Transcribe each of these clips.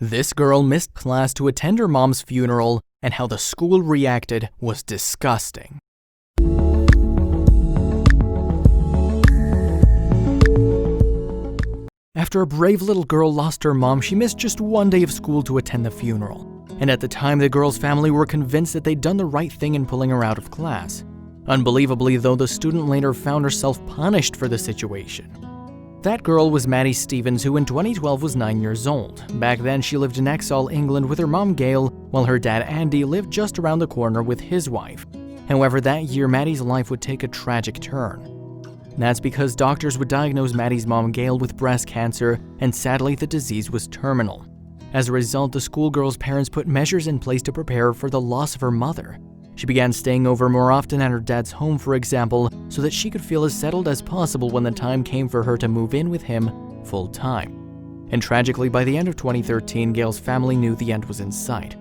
This girl missed class to attend her mom's funeral, and how the school reacted was disgusting. After a brave little girl lost her mom, she missed just one day of school to attend the funeral. And at the time, the girl's family were convinced that they'd done the right thing in pulling her out of class. Unbelievably, though, the student later found herself punished for the situation. That girl was Maddie Stevens, who in 2012 was 9 years old. Back then, she lived in Exhall, England with her mom Gail, while her dad Andy lived just around the corner with his wife. However, that year, Maddie's life would take a tragic turn. That's because doctors would diagnose Maddie's mom Gail with breast cancer, and sadly, the disease was terminal. As a result, the schoolgirl's parents put measures in place to prepare her for the loss of her mother. She began staying over more often at her dad's home, for example, so that she could feel as settled as possible when the time came for her to move in with him full-time. And tragically, by the end of 2013, Gail's family knew the end was in sight.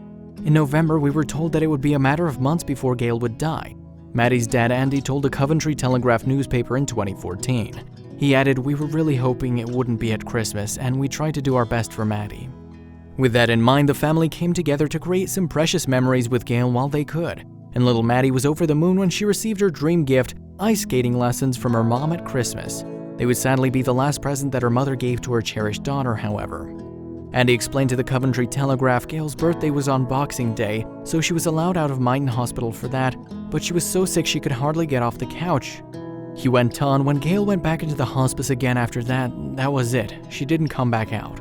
In November, we were told that it would be a matter of months before Gail would die. Maddie's dad, Andy, told the Coventry Telegraph newspaper in 2014. He added, "We were really hoping it wouldn't be at Christmas, and we tried to do our best for Maddie." With that in mind, the family came together to create some precious memories with Gail while they could. And little Maddie was over the moon when she received her dream gift, ice skating lessons from her mom at Christmas. They would sadly be the last present that her mother gave to her cherished daughter, however. Andy explained to the Coventry Telegraph Gail's birthday was on Boxing Day, so she was allowed out of Myton Hospital for that, but she was so sick she could hardly get off the couch. He went on, "When Gail went back into the hospice again after that, that was it. She didn't come back out."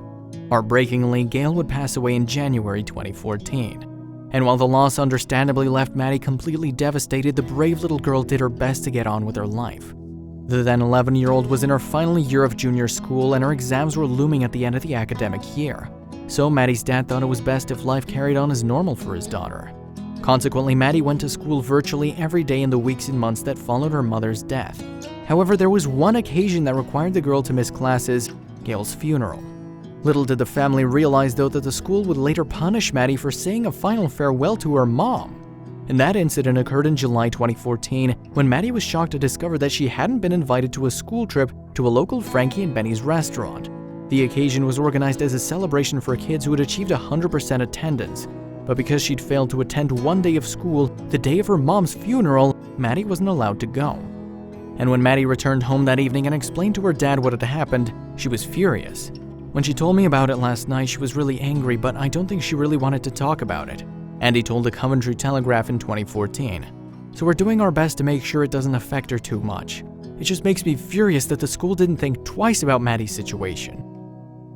Heartbreakingly, Gail would pass away in January 2014. And while the loss understandably left Maddie completely devastated, the brave little girl did her best to get on with her life. The then 11-year-old was in her final year of junior school, and her exams were looming at the end of the academic year. So Maddie's dad thought it was best if life carried on as normal for his daughter. Consequently, Maddie went to school virtually every day in the weeks and months that followed her mother's death. However, there was one occasion that required the girl to miss classes: Gail's funeral. Little did the family realize, though, that the school would later punish Maddie for saying a final farewell to her mom. And that incident occurred in July 2014, when Maddie was shocked to discover that she hadn't been invited to a school trip to a local Frankie and Benny's restaurant. The occasion was organized as a celebration for kids who had achieved 100% attendance. But because she'd failed to attend one day of school, the day of her mom's funeral, Maddie wasn't allowed to go. And when Maddie returned home that evening and explained to her dad what had happened, she was furious. "When she told me about it last night, she was really angry, but I don't think she really wanted to talk about it," Andy told the Coventry Telegraph in 2014. "So we're doing our best to make sure it doesn't affect her too much. It just makes me furious that the school didn't think twice about Maddie's situation.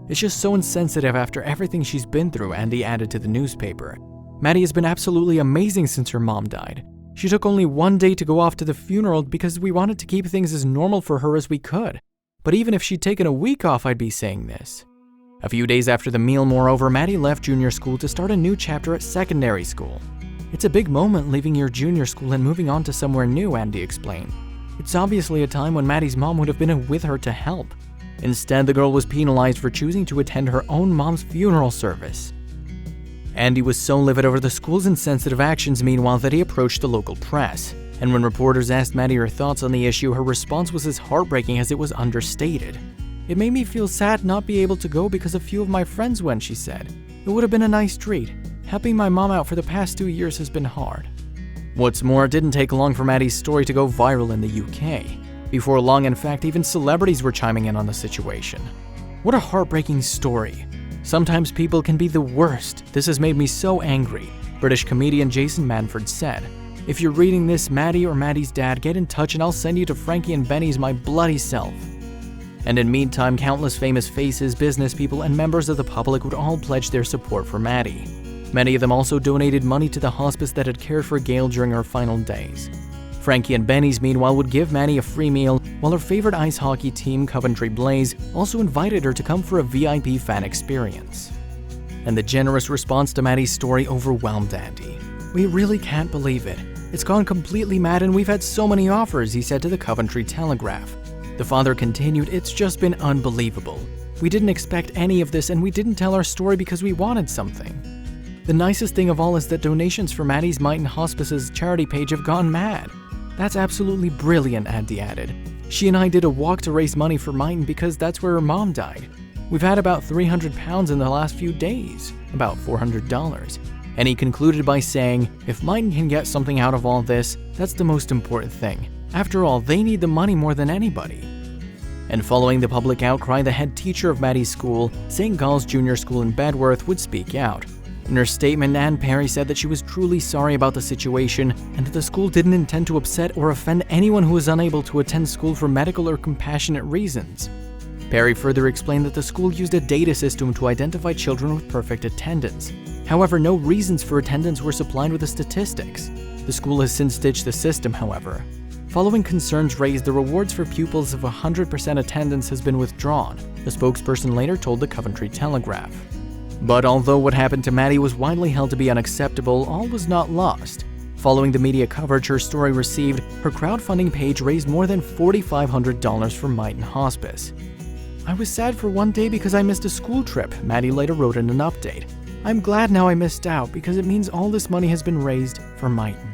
It's just so insensitive after everything she's been through," Andy added to the newspaper. "Maddie has been absolutely amazing since her mom died. She took only one day to go off to the funeral because we wanted to keep things as normal for her as we could. But even if she'd taken a week off, I'd be saying this." A few days after the meal, moreover, Maddie left junior school to start a new chapter at secondary school. "It's a big moment leaving your junior school and moving on to somewhere new," Andy explained. "It's obviously a time when Maddie's mom would have been with her to help. Instead, the girl was penalized for choosing to attend her own mom's funeral service." Andy was so livid over the school's insensitive actions, meanwhile, that he approached the local press. And when reporters asked Maddie her thoughts on the issue, her response was as heartbreaking as it was understated. "It made me feel sad not be able to go because a few of my friends went," she said. "It would have been a nice treat. Helping my mom out for the past 2 years has been hard." What's more, it didn't take long for Maddie's story to go viral in the UK. Before long, in fact, even celebrities were chiming in on the situation. What a heartbreaking story. "Sometimes people can be the worst. This has made me so angry," British comedian Jason Manford said. "If you're reading this, Maddie or Maddie's dad, get in touch and I'll send you to Frankie and Benny's my bloody self." And in meantime, countless famous faces, business people, and members of the public would all pledge their support for Maddie. Many of them also donated money to the hospice that had cared for Gail during her final days. Frankie and Benny's, meanwhile, would give Maddie a free meal, while her favorite ice hockey team, Coventry Blaze, also invited her to come for a VIP fan experience. And the generous response to Maddie's story overwhelmed Andy. "We really can't believe it. It's gone completely mad and we've had so many offers," he said to the Coventry Telegraph. The father continued, "It's just been unbelievable. We didn't expect any of this and we didn't tell our story because we wanted something. The nicest thing of all is that donations for Maddie's Myton Hospice's charity page have gone mad. That's absolutely brilliant," Andy added. "She and I did a walk to raise money for Myton because that's where her mom died. We've had about 300 pounds in the last few days, about $400. And he concluded by saying, if Mighton can get something out of all this, that's the most important thing. After all, they need the money more than anybody. And following the public outcry, the head teacher of Maddie's school, St. Gall's Junior School in Bedworth, would speak out. In her statement, Ann Perry said that she was truly sorry about the situation and that the school didn't intend to upset or offend anyone who was unable to attend school for medical or compassionate reasons. Perry further explained that the school used a data system to identify children with perfect attendance. However, no reasons for attendance were supplied with the statistics. The school has since ditched the system, however. Following concerns raised, the rewards for pupils of 100% attendance has been withdrawn, the spokesperson later told the Coventry Telegraph. But although what happened to Maddie was widely held to be unacceptable, all was not lost. Following the media coverage her story received, her crowdfunding page raised more than $4,500 for Mighton Hospice. I was sad for one day because I missed a school trip, Maddie later wrote in an update. I'm glad now I missed out because it means all this money has been raised for Mighton.